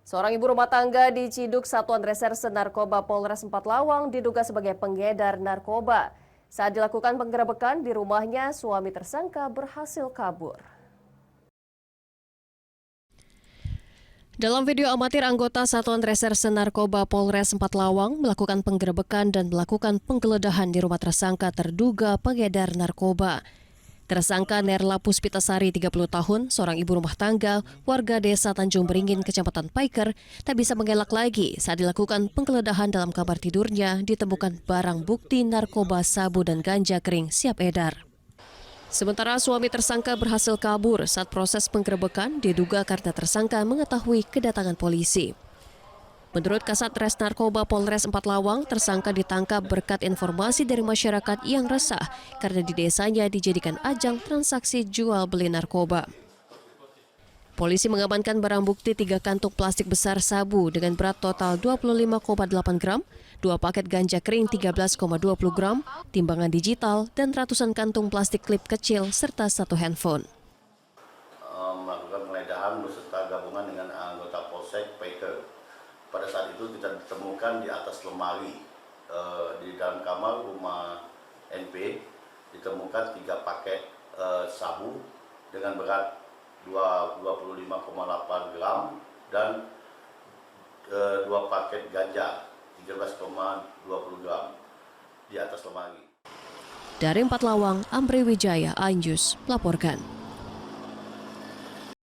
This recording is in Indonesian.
Seorang ibu rumah tangga diciduk Satuan Reserse Narkoba Polres Empat Lawang diduga sebagai pengedar narkoba. Saat dilakukan penggerebekan di rumahnya, suami tersangka berhasil kabur. Dalam video amatir, anggota Satuan Reserse Narkoba Polres Empat Lawang melakukan penggerebekan dan melakukan penggeledahan di rumah tersangka terduga pengedar narkoba. Tersangka Nerla Puspitasari, 30 tahun, seorang ibu rumah tangga, warga desa Tanjung Beringin, Kecamatan Paiker, tak bisa mengelak lagi saat dilakukan penggeledahan dalam kamar tidurnya ditemukan barang bukti narkoba sabu dan ganja kering siap edar. Sementara suami tersangka berhasil kabur saat proses penggerebekan diduga karena tersangka mengetahui kedatangan polisi. Menurut Kasat Res Narkoba Polres Empat Lawang, tersangka ditangkap berkat informasi dari masyarakat yang resah karena di desanya dijadikan ajang transaksi jual beli narkoba. Polisi mengamankan barang bukti 3 kantung plastik besar sabu dengan berat total 25,8 gram, 2 paket ganja kering 13,20 gram, timbangan digital, dan ratusan kantung plastik klip kecil serta 1 handphone. Melakukan penggeledahan beserta gabungan dengan anggota Polsek Paiker. Pada saat itu kita ditemukan di atas lemari di dalam kamar rumah NP ditemukan 3 paket sabu dengan berat 25,8 gram dan 2 paket ganja 13,20 gram di atas lemari. Dari Empat Lawang, Amri Wijaya, Ainjus melaporkan.